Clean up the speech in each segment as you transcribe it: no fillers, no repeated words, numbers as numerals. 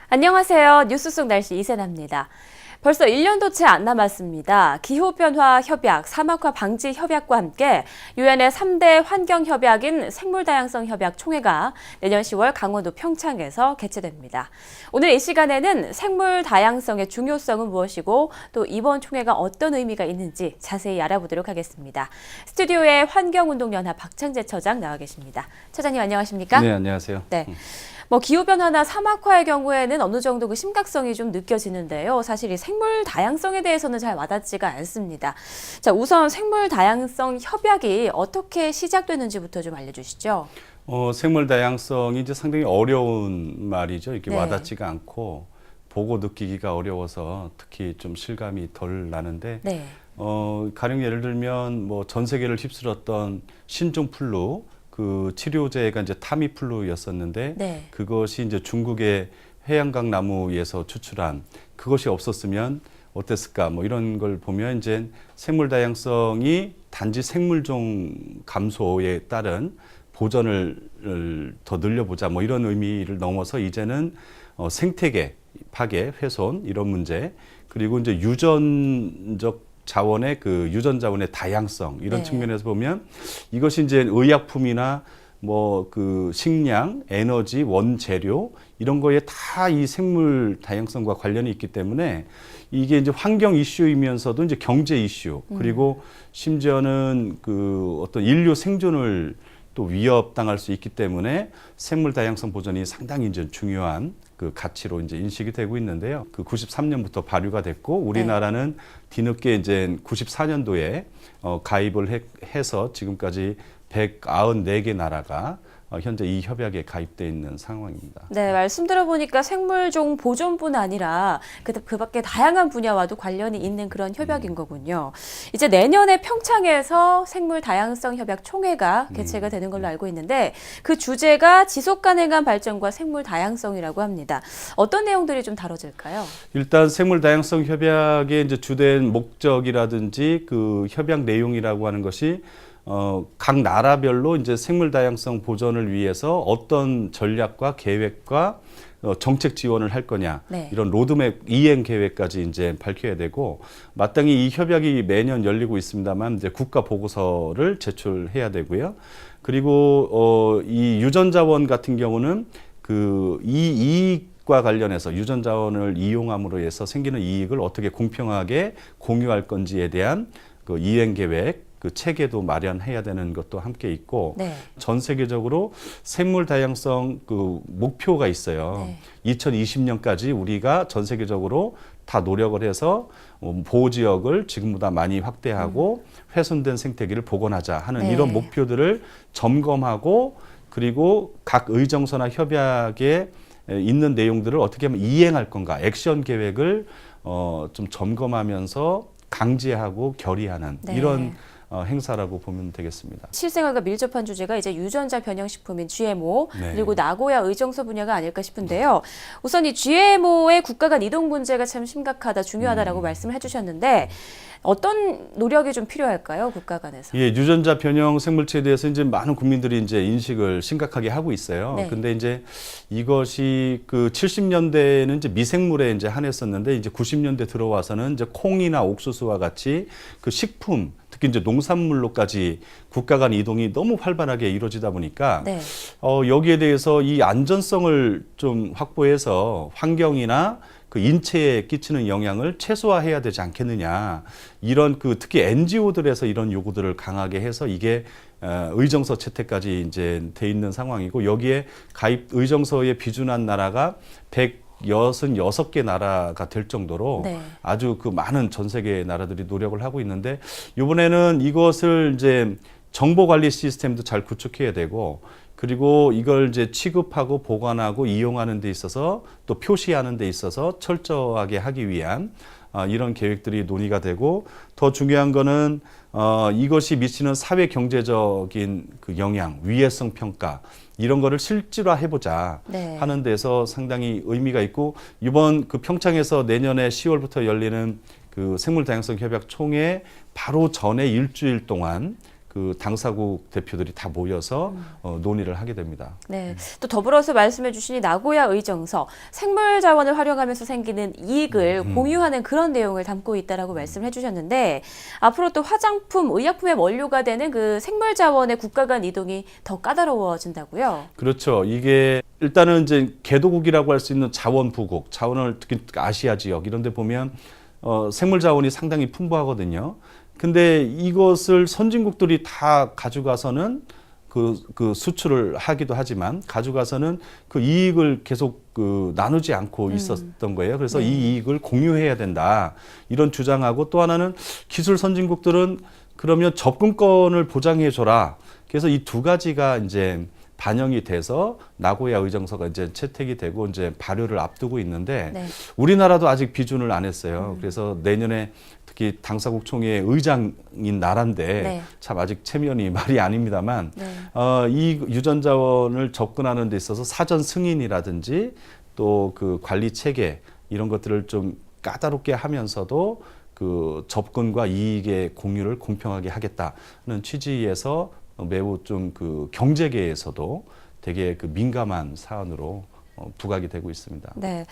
안녕하세요. 뉴스 속 날씨 이세나입니다. 벌써 1년도 채 안 남았습니다. 기후변화 협약, 사막화 방지 협약과 함께 유엔의 3대 환경협약인 생물다양성 협약 총회가 내년 10월 강원도 평창에서 개최됩니다. 오늘 이 시간에는 생물다양성의 중요성은 무엇이고 또 이번 총회가 어떤 의미가 있는지 자세히 알아보도록 하겠습니다. 스튜디오에 환경운동연합 박창재 처장 나와 계십니다. 처장님 안녕하십니까? 네, 안녕하세요. 네. 기후변화나 사막화의 경우에는 어느 정도 그 심각성이 좀 느껴지는데요. 사실 이 생물 다양성에 대해서는 잘 와닿지가 않습니다. 자, 우선 생물 다양성 협약이 어떻게 시작되는지부터 좀 알려주시죠. 생물 다양성이 이제 상당히 어려운 말이죠. 이렇게 네. 와닿지가 않고 보고 느끼기가 어려워서 특히 좀 실감이 덜 나는데, 네. 가령 예를 들면 뭐 전 세계를 휩쓸었던 신종플루 그 치료제가 이제 타미플루였었는데 네. 그것이 이제 중국의 해양강 나무에서 추출한 그것이 없었으면 어땠을까 뭐 이런 걸 보면 이제 생물 다양성이 단지 생물종 감소에 따른 보전을 더 늘려보자 뭐 이런 의미를 넘어서 이제는 생태계 파괴, 훼손 이런 문제 그리고 이제 유전적 자원의 그 유전 자원의 다양성 이런 네. 측면에서 보면 이것이 이제 의약품이나 뭐 그 식량, 에너지, 원재료 이런 거에 다 이 생물 다양성과 관련이 있기 때문에 이게 이제 환경 이슈이면서도 이제 경제 이슈 그리고 심지어는 그 어떤 인류 생존을 또 위협당할 수 있기 때문에 생물 다양성 보존이 상당히 이제 중요한 그 가치로 이제 인식이 되고 있는데요. 그 93년부터 발효가 됐고 우리나라는 뒤늦게 이제 94년도에 가입을 해서 지금까지 194개 나라가 현재 이 협약에 가입돼 있는 상황입니다. 네, 말씀 들어보니까 생물종 보존뿐 아니라 그 밖에 다양한 분야와도 관련이 있는 그런 협약인 거군요. 이제 내년에 평창에서 생물 다양성 협약 총회가 개최가 되는 걸로 알고 있는데 그 주제가 지속 가능한 발전과 생물 다양성이라고 합니다. 어떤 내용들이 좀 다뤄질까요? 일단 생물 다양성 협약의 이제 주된 목적이라든지 그 협약 내용이라고 하는 것이 각 나라별로 이제 생물 다양성 보존을 위해서 어떤 전략과 계획과 정책 지원을 할 거냐 네. 이런 로드맵 이행 계획까지 이제 밝혀야 되고 마땅히 이 협약이 매년 열리고 있습니다만 이제 국가 보고서를 제출해야 되고요. 그리고 이 유전 자원 같은 경우는 그 이익과 관련해서 유전 자원을 이용함으로 해서 생기는 이익을 어떻게 공평하게 공유할 건지에 대한 그 이행 계획 그 체계도 마련해야 되는 것도 함께 있고 네. 전 세계적으로 생물 다양성 그 목표가 있어요. 네. 2020년까지 우리가 전 세계적으로 다 노력을 해서 보호 지역을 지금보다 많이 확대하고 훼손된 생태계를 복원하자 하는 네. 이런 목표들을 점검하고 그리고 각 의정서나 협약에 있는 내용들을 어떻게 하면 이행할 건가 액션 계획을 좀 점검하면서 강제하고 결의하는 네. 이런 행사라고 보면 되겠습니다. 실생활과 밀접한 주제가 이제 유전자 변형식품인 GMO 네. 그리고 나고야 의정서 분야가 아닐까 싶은데요. 우선 이 GMO의 국가 간 이동 문제가 참 심각하다, 중요하다라고 말씀을 해주셨는데 어떤 노력이 좀 필요할까요, 국가 간에서? 예, 유전자 변형 생물체에 대해서 이제 많은 국민들이 이제 인식을 심각하게 하고 있어요. 네. 근데 이제 이것이 그 70년대에는 이제 미생물에 이제 한했었는데 이제 90년대 들어와서는 이제 콩이나 옥수수와 같이 그 식품 특히 이제 농산물로까지 국가 간 이동이 너무 활발하게 이루어지다 보니까 네. 여기에 대해서 이 안전성을 좀 확보해서 환경이나 그 인체에 끼치는 영향을 최소화해야 되지 않겠느냐 이런 그 특히 NGO들에서 이런 요구들을 강하게 해서 이게 의정서 채택까지 이제 돼 있는 상황이고 여기에 가입 의정서에 비준한 나라가 166개 나라가 될 정도로 네. 아주 그 많은 전 세계 나라들이 노력을 하고 있는데 이번에는 이것을 이제 정보 관리 시스템도 잘 구축해야 되고 그리고 이걸 이제 취급하고 보관하고 이용하는 데 있어서 또 표시하는 데 있어서 철저하게 하기 위한 이런 계획들이 논의가 되고 더 중요한 거는 이것이 미치는 사회 경제적인 그 영향, 위해성 평가 이런 거를 실질화해보자 네. 하는 데서 상당히 의미가 있고 이번 그 평창에서 내년에 10월부터 열리는 그 생물 다양성 협약 총회 바로 전에 일주일 동안 그 당사국 대표들이 다 모여서 논의를 하게 됩니다. 네. 또 더불어서 말씀해 주신 이 나고야 의정서, 생물 자원을 활용하면서 생기는 이익을 공유하는 그런 내용을 담고 있다라고 말씀을 해주셨는데, 앞으로 또 화장품, 의약품의 원료가 되는 그 생물 자원의 국가 간 이동이 더 까다로워진다고요? 그렇죠. 이게 일단은 이제 개도국이라고 할 수 있는 자원 부국, 자원을 특히 아시아 지역 이런 데 보면 생물 자원이 상당히 풍부하거든요. 근데 이것을 선진국들이 다 가져가서는 그 수출을 하기도 하지만 가져가서는 그 이익을 계속 그 나누지 않고 있었던 거예요. 그래서 네. 이 이익을 공유해야 된다. 이런 주장하고, 또 하나는 기술 선진국들은 그러면 접근권을 보장해 줘라. 그래서 이 두 가지가 이제 반영이 돼서 나고야 의정서가 이제 채택이 되고 이제 발효를 앞두고 있는데, 네. 우리나라도 아직 비준을 안 했어요. 그래서 내년에 특히 당사국 총회 의장인 나라인데 네. 참 아직 체면이 말이 아닙니다만 네. 이 유전자원을 접근하는 데 있어서 사전 승인이라든지 또 그 관리 체계 이런 것들을 좀 까다롭게 하면서도 그 접근과 이익의 공유를 공평하게 하겠다는 취지에서 매우 좀 그 경제계에서도 되게 그 민감한 사안으로 부각이 되고 있습니다. 네,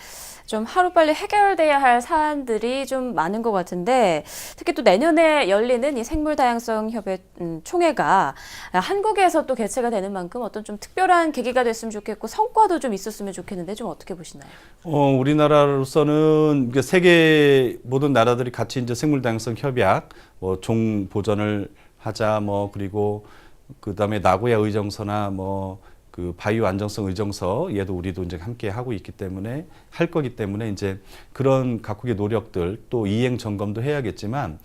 좀 하루빨리 해결돼야 할 사안들이 좀 많은 것 같은데, 특히 또 내년에 열리는 이 생물다양성 협회 총회가 한국에서 또 개최가 되는 만큼 어떤 좀 특별한 계기가 됐으면 좋겠고 성과도 좀 있었으면 좋겠는데 좀 어떻게 보시나요? 우리나라로서는 세계 모든 나라들이 같이 이제 생물다양성 협약, 종 보전을 하자, 그리고 그다음에 나고야 의정서나 그 바이오 안정성 의정서 얘도 우리도 이제 함께 하고 있기 때문에 할 거기 때문에 이제 그런 각국의 노력들 또 이행 점검도 해야겠지만,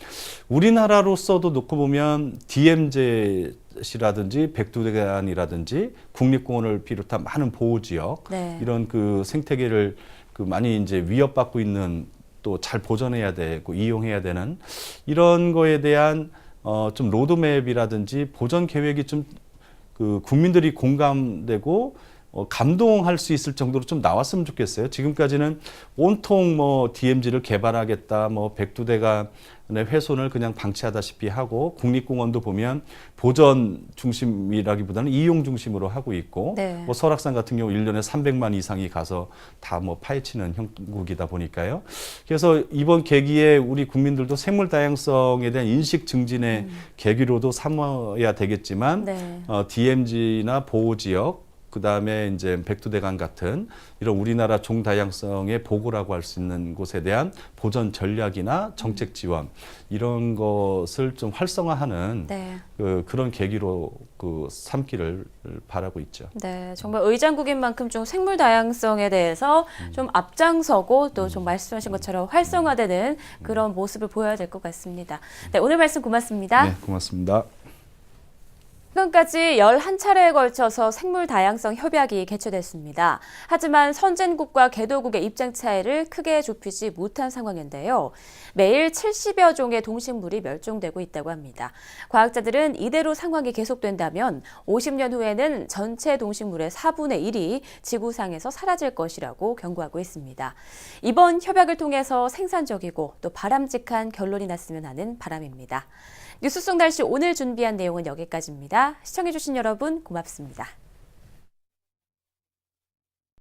우리나라로서도 놓고 보면 DMZ라든지 백두대간이라든지 국립공원을 비롯한 많은 보호지역, 네. 이런 그 생태계를 그 많이 이제 위협받고 있는, 또 잘 보존해야 되고 이용해야 되는 이런 거에 대한 좀 로드맵이라든지 보전 계획이 좀 그 국민들이 공감되고 감동할 수 있을 정도로 좀 나왔으면 좋겠어요. 지금까지는 온통 DMZ를 개발하겠다, 백두대간의 훼손을 그냥 방치하다시피 하고, 국립공원도 보면 보전 중심이라기보다는 이용 중심으로 하고 있고, 네. 설악산 같은 경우 1년에 300만 이상이 가서 다 파헤치는 형국이다 보니까요. 그래서 이번 계기에 우리 국민들도 생물 다양성에 대한 인식 증진의 계기로도 삼아야 되겠지만, 네. DMZ나 보호지역, 그 다음에 이제 백두대간 같은 이런 우리나라 종 다양성의 보고라고 할 수 있는 곳에 대한 보전 전략이나 정책 지원, 이런 것을 좀 활성화하는 네. 그런 계기로 삼기를 바라고 있죠. 네, 정말 의장국인 만큼 좀 생물 다양성에 대해서 좀 앞장서고 또 좀 말씀하신 것처럼 활성화되는 그런 모습을 보여야 될 것 같습니다. 네, 오늘 말씀 고맙습니다. 네, 고맙습니다. 지금까지 11차례에 걸쳐서 생물 다양성 협약이 개최됐습니다. 하지만 선진국과 개도국의 입장 차이를 크게 좁히지 못한 상황인데요. 매일 70여 종의 동식물이 멸종되고 있다고 합니다. 과학자들은 이대로 상황이 계속된다면 50년 후에는 전체 동식물의 4분의 1이 지구상에서 사라질 것이라고 경고하고 있습니다. 이번 협약을 통해서 생산적이고 또 바람직한 결론이 났으면 하는 바람입니다. 뉴스 속 날씨 오늘 준비한 내용은 여기까지입니다. 시청해주신 여러분 고맙습니다.